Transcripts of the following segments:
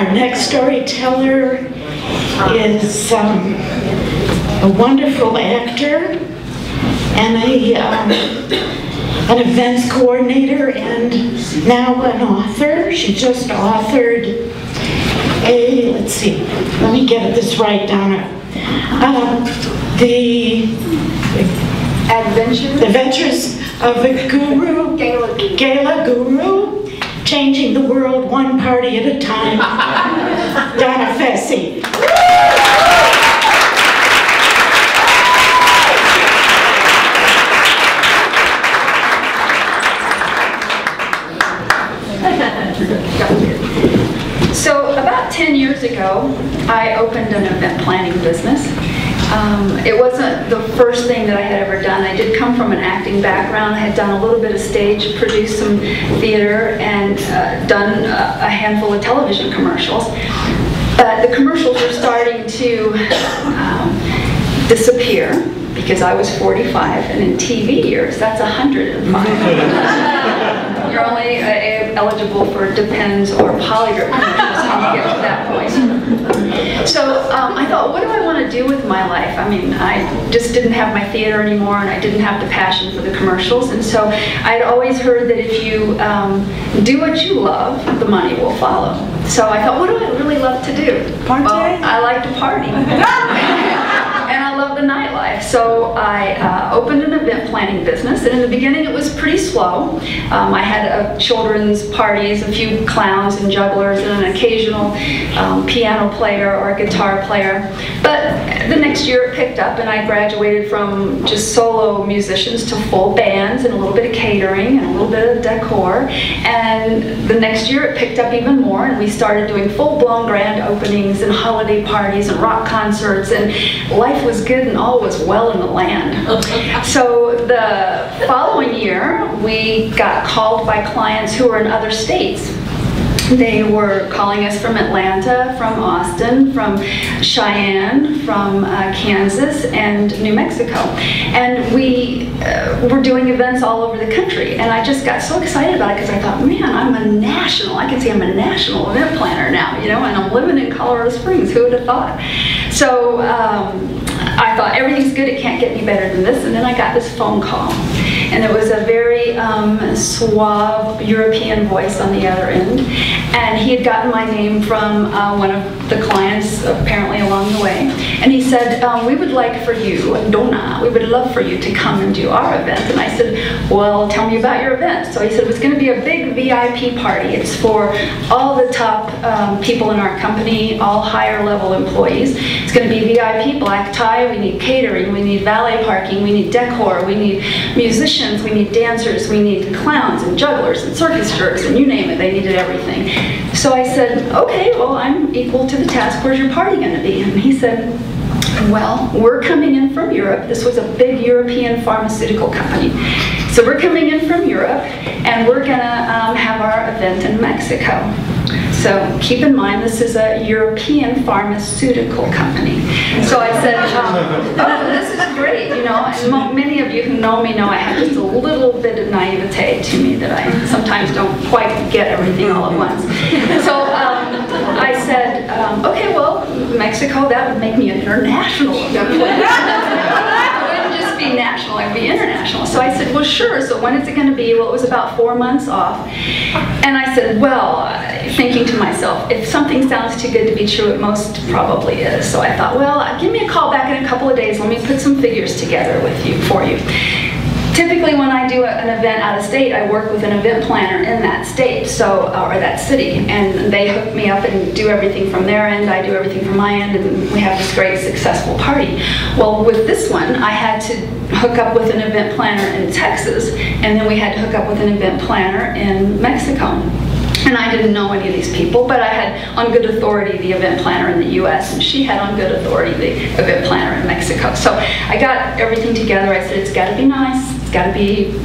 Our next storyteller is a wonderful actor and an events coordinator and now an author. She just authored let's see, let me get this right, Donna. The Adventures of a Guru, Gala Guru, Changing the World One Party at a Time, Donna Vessey. So about 10 years ago, I opened an event planning business. It wasn't the first thing that I had ever done. I did come from an acting background. I had done a little bit of stage, produced some theater, and done a handful of television commercials. But the commercials were starting to disappear because I was 45, and in TV years, that's 105. You're only eligible for Depends or Polygraph commercials when you get to that point. So I thought, what do I want to do with my life? I mean, I just didn't have my theater anymore, and I didn't have the passion for the commercials. And so I'd always heard that if you do what you love, the money will follow. So I thought, what do I really love to do? Party? Well, I like to party. And I love the nightlife. So I opened an event planning business, and in the beginning it was pretty slow. I had children's parties, a few clowns and jugglers, and an occasional piano player or a guitar player. But the next year it picked up, and I graduated from just solo musicians to full bands and a little bit of catering and a little bit of decor. And the next year it picked up even more, and we started doing full-blown grand openings and holiday parties and rock concerts, and life was good and all was well in the land. So the following year, we got called by clients who were in other states. They were calling us from Atlanta, from Austin, from Cheyenne, from Kansas, and New Mexico. And we were doing events all over the country. And I just got so excited about it because I thought, man, I'm a national, I can say I'm a national event planner now, you know, and I'm living in Colorado Springs. Who would have thought? So I thought, everything's good, it can't get any better than this. And then I got this phone call. And it was a very suave European voice on the other end. And he had gotten my name from one of the clients, apparently along the way. And he said, we would like for you, Donna, we would love for you to come and do our event. And I said, well, tell me about your event. So he said, it's going to be a big VIP party. It's for all the top people in our company, all higher level employees. It's going to be VIP, black tie, we need catering, we need valet parking, we need decor, we need musicians, we need dancers, we need clowns and jugglers and circus jerks, and you name it, they needed everything. So I said, okay, well, I'm equal to the task. Where's your party going to be? And he said, well, we're coming in from Europe. This was a big European pharmaceutical company. So we're coming in from Europe, and we're going to have our event in Mexico. So keep in mind, this is a European pharmaceutical company. So I said, oh, this is great, you know, and many of you who know me know I have just a little bit of naivete to me that I sometimes don't quite get everything all at once. So I said, okay, well, Mexico, that would make me an international event planner. Be national, I'd be international. So I said, well, sure. So when is it going to be? Well, it was about 4 months off. And I said, well, thinking to myself, if something sounds too good to be true, it most probably is. So I thought, well, give me a call back in a couple of days. Let me put some figures together with you, for you. Typically, when I do an event out of state, I work with an event planner in that state, so or that city, and they hook me up and do everything from their end. I do everything from my end, and we have this great, successful party. Well, with this one, I had to hook up with an event planner in Texas, and then we had to hook up with an event planner in Mexico. And I didn't know any of these people, but I had on good authority the event planner in the US, and she had on good authority the event planner in Mexico. So I got everything together. I said, it's got to be nice, it's got to be,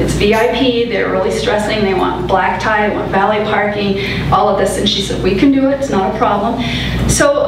it's VIP, they're really stressing, they want black tie, they want valet parking, all of this. And she said, we can do it, it's not a problem. So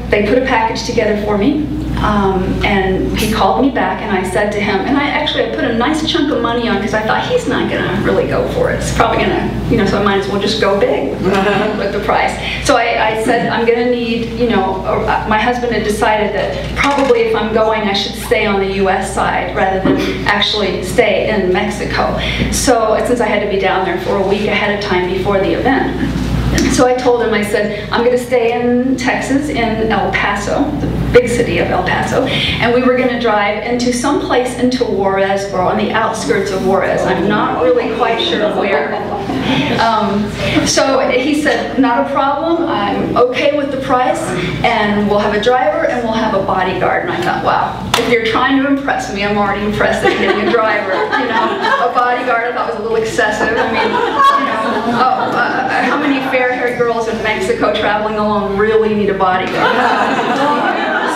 they put a package together for me. And he called me back, and I said to him, and I put a nice chunk of money on because I thought he's not going to really go for it. It's probably going to, so I might as well just go big with the price. So I said, I'm going to need, my husband had decided that probably if I'm going, I should stay on the U.S. side rather than actually stay in Mexico. So since I had to be down there for a week ahead of time before the event. So I told him, I said, I'm going to stay in Texas, in El Paso, the big city of El Paso, and we were going to drive into some place into Juarez, or on the outskirts of Juarez. I'm not really quite sure where. So he said, not a problem, I'm okay with the price, and we'll have a driver and we'll have a bodyguard. And I thought, wow, if you're trying to impress me, I'm already impressed at getting a driver. A bodyguard I thought was a little excessive. I mean, how many fair-haired girls in Mexico traveling alone really need a bodyguard?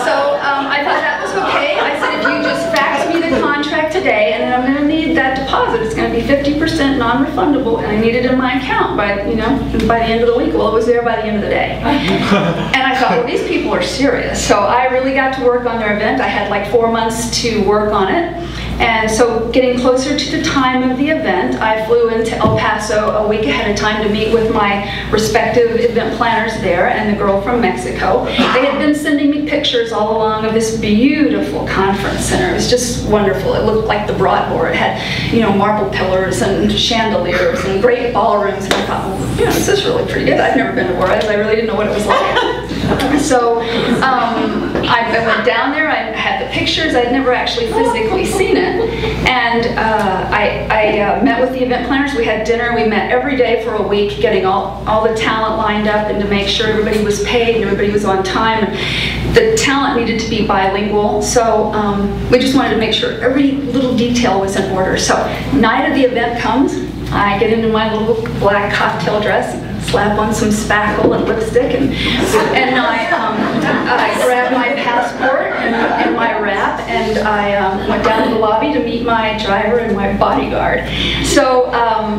So I thought that was okay. I said, if you just fax me the contract today, and then I'm going to need that deposit. It's going to be 50% non-refundable, and I need it in my account by the end of the week. Well, it was there by the end of the day. And I thought, well, these people are serious. So I really got to work on their event. I had like 4 months to work on it. And so getting closer to the time of the event, I flew into El Paso a week ahead of time to meet with my respective event planners there and the girl from Mexico. They had been sending me pictures all along of this beautiful conference center. It was just wonderful. It looked like the Broadmoor. It had, marble pillars and chandeliers and great ballrooms. And I thought, well, this is really pretty good. I've never been to Juarez. I really didn't know what it was like. So I went down there. I had the pictures. I'd never actually physically seen it. And I met with the event planners. We had dinner. We met every day for a week, getting all the talent lined up and to make sure everybody was paid and everybody was on time. And the talent needed to be bilingual, so we just wanted to make sure every little detail was in order. So night of the event comes, I get into my little black cocktail dress, slap on some spackle and lipstick, and I grabbed my passport and my wrap, and I went down to the lobby to meet my driver and my bodyguard. So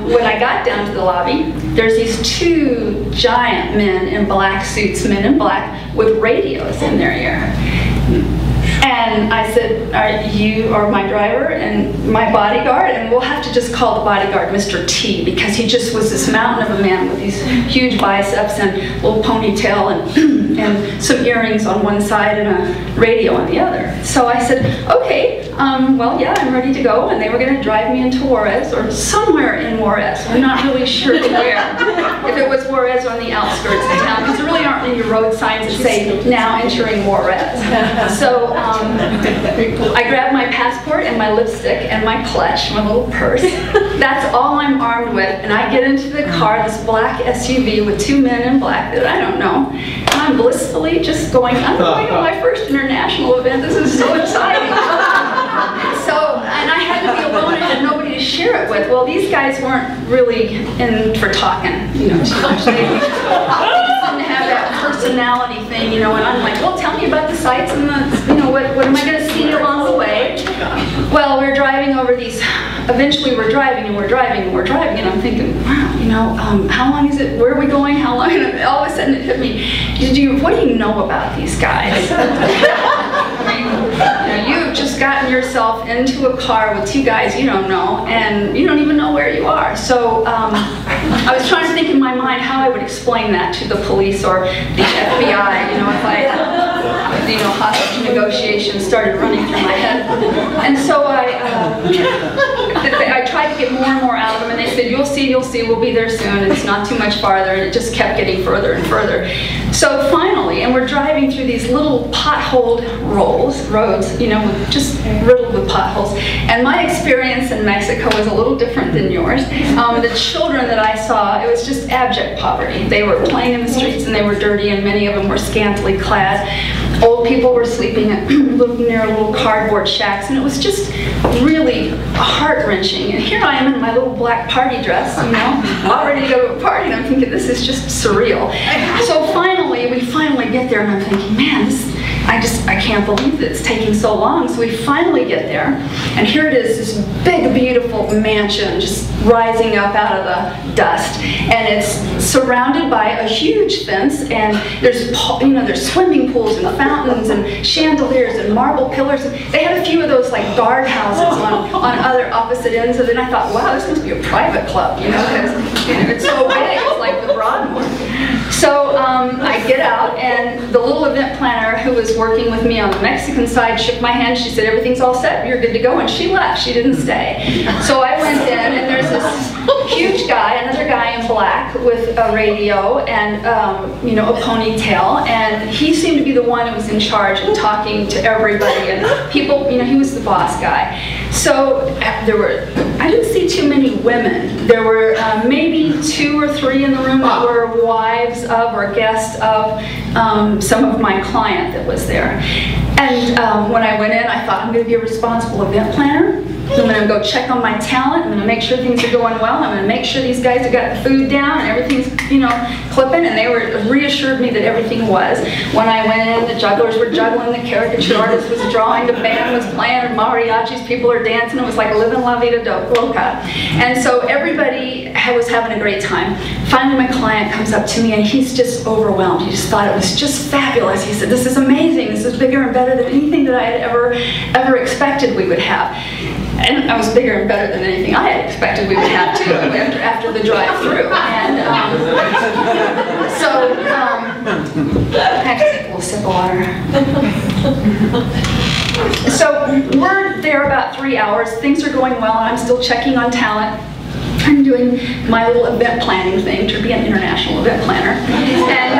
when I got down to the lobby, there's these 2 giant men in black suits, men in black, with radios in their ear. And I said, you are my driver and my bodyguard, and we'll have to just call the bodyguard Mr. T, because he just was this mountain of a man with these huge biceps and a little ponytail and some earrings on one side and a radio on the other. So I said, okay, well, yeah, I'm ready to go. And they were going to drive me into Juarez, or somewhere in Juarez. I'm not really sure where. If it was Juarez or on the outskirts of town, because there really aren't any road signs that say, now entering Juarez. So I grabbed my passport and my lipstick and my clutch, my little purse. That's all I'm armed with. And I get into the car, this black SUV with 2 men in black that I don't know. And I'm blissfully just going, I'm going to my first international event. This is so exciting. So, and I had to be alone. I had nobody to share it with. Well, these guys weren't really in for talking, too much. They just didn't have that personality thing, and I'm like, well, tell me about the sights and the, what am I going to see along the way? Well, we're driving over these, eventually we're driving and we're driving and we're driving, and I'm thinking, wow, how long is it, where are we going, how long? And all of a sudden it hit me, what do you know about these guys? You've just gotten yourself into a car with 2 guys you don't know, and you don't even know where you are. So I was trying to think in my mind how I would explain that to the police or the FBI, if I, hostage negotiations started running through my head. And so I tried to get more and more out of them, and they said, you'll see, we'll be there soon, it's not too much farther, and it just kept getting further and further. So finally, and we're driving through these little potholed roads, just riddled with potholes. And my experience in Mexico was a little different than yours. The children that I saw, it was just abject poverty. They were playing in the streets and they were dirty, and many of them were scantily clad. Old people were sleeping near little cardboard shacks, and it was just really heart-wrenching. And here I am in my little black party dress, all ready to go to a party, and I'm thinking, this is just surreal. So we finally get there, and I'm thinking, man, I can't believe that it's taking so long. So we finally get there, and here it is, this big, beautiful mansion just rising up out of the dust, and it's surrounded by a huge fence, and there's swimming pools and fountains and chandeliers and marble pillars. They had a few of those like guard houses on other opposite ends of it, and I thought, wow, this must be a private club, because it's so big, it's like the Broadmoor. So I get out, and the little event planner who was working with me on the Mexican side shook my hand. She said, everything's all set, you're good to go, and she left. She didn't stay. So I went in, and there's this huge guy, another guy in black with a radio and a ponytail, and he seemed to be the one who was in charge and talking to everybody and people. He was the boss guy. So I didn't see too many women. There were maybe 2 or 3 in the room that were wives of or guests of some of my client that was there. And when I went in, I thought, I'm going to be a responsible event planner. I'm going to go check on my talent. I'm going to make sure things are going well. I'm going to make sure these guys have got the food down and everything's, clipping. And they reassured me that everything was. When I went in, the jugglers were juggling, the caricature artist was drawing, the band was playing, mariachis, people are dancing. It was like living la vida loca. And so everybody was having a great time. Finally, my client comes up to me, and he's just overwhelmed. He just thought it was just fabulous. He said, this is amazing. This is bigger and better than anything that I had ever expected we would have. And I was bigger and better than anything I had expected we would have too after the drive-through. And I have to take a little sip of water. So we're there about 3 hours. Things are going well, and I'm still checking on talent. I'm doing my little event planning thing to be an international event planner. And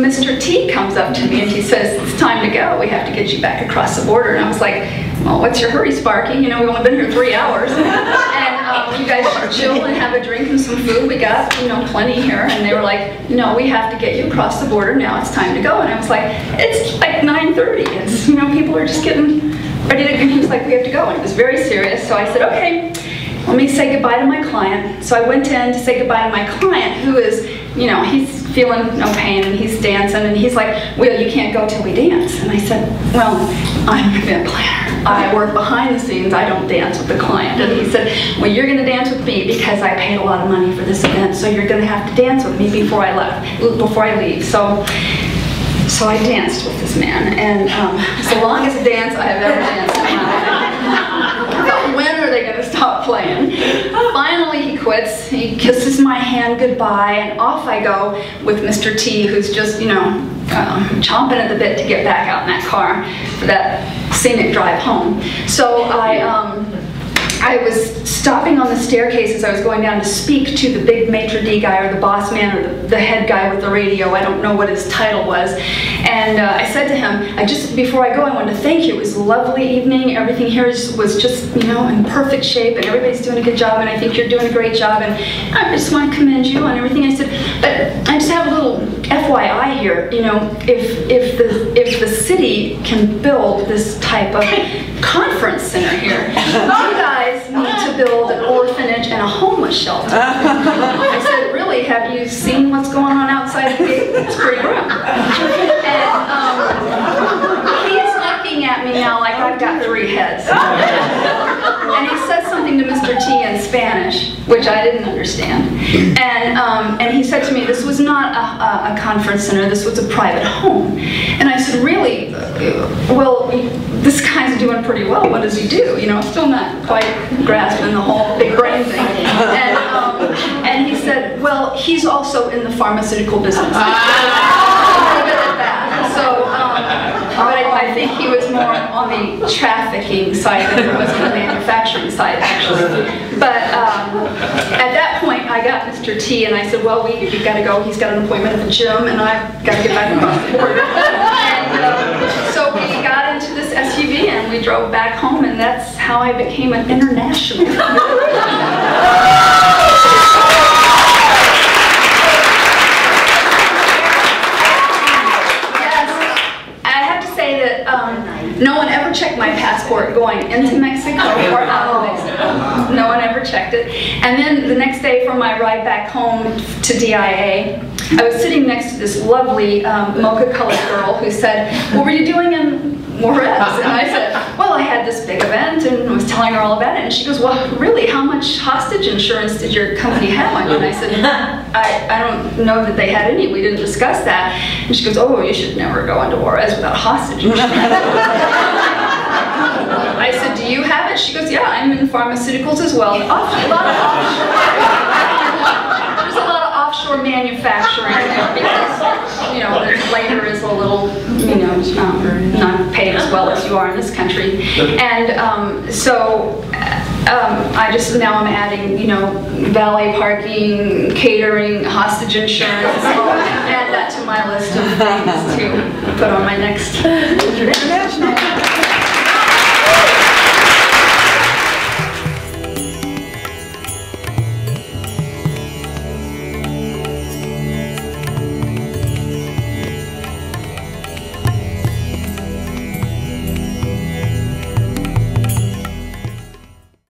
Mr. T comes up to me and he says, it's time to go. We have to get you back across the border. And I was like, well, what's your hurry, Sparky? We've only been here 3 hours. And you guys should chill and have a drink and some food. We got, plenty here. And they were like, no, we have to get you across the border now. It's time to go. And I was like, it's like 9:30. It's, people are just getting ready to go. And he was like, we have to go. And it was very serious. So I said, okay, let me say goodbye to my client. So I went in to say goodbye to my client, who is, he's feeling no pain, and he's dancing, and he's like, well, you can't go till we dance. And I said, well, I'm an event planner. I work behind the scenes. I don't dance with the client. And he said, well, you're going to dance with me because I paid a lot of money for this event, so you're going to have to dance with me before I leave. So I danced with this man, and it's the longest dance I have ever danced in my life. I thought, when are they going to stop playing? Finally, he quits. He kisses my hand goodbye, and off I go with Mr. T, who's just, chomping at the bit to get back out in that car for that scenic drive home. So I was stopping on the staircase as I was going down to speak to the big maitre d' guy, or the boss man, or the head guy with the radio. I don't know what his title was. And I said to him, before I go, I wanted to thank you. It was a lovely evening. Everything here was just, in perfect shape, and everybody's doing a good job, and I think you're doing a great job, and I just want to commend you on everything. I said, but I just have a little FYI here. If the city can build this type of conference center here, you guys need to build an orphanage and a homeless shelter. I said, really, have you seen what's going on outside the gate? It's pretty grim. And he's looking at me now like I've got 3 heads. And he said something to Mr. T in Spanish, which I didn't understand. And he said to me, this was not a conference center, this was a private home. And I said, really? Well, this guy's doing pretty well. What does he do? Still not quite grasping the whole big brain thing. And he said, well, he's also in the pharmaceutical business. Leave it at that. So, but I think he was more on the trafficking side than he was on the manufacturing side, actually. But at that point, I got Mr. T, and I said, well, we've got to go. He's got an appointment at the gym, and I've got to get back across the border. And so we got into this SUV, and we drove back home, and that's how I became an international. No one ever checked my passport going into Mexico or out of Mexico. No one ever checked it. And then the next day for my ride back home to DIA, I was sitting next to this lovely mocha-colored girl who said, "What were you doing in Juarez?" And I said, "Well, I had this big event," and I was telling her all about it. And she goes, "Well, really, how much hostage insurance did your company have on you?" And I said, I don't know that they had any. We didn't discuss that. And she goes, "Oh, you should never go into Juarez without hostage insurance." I said, "Do you have it?" She goes, "Yeah, I'm in pharmaceuticals as well." There's a lot of offshore manufacturing because, you know, the labor is a little, you know, not paid as well as you are in this country. And now I'm adding, you know, valet parking, catering, hostage insurance. I'll add that to my list of things to put on my next international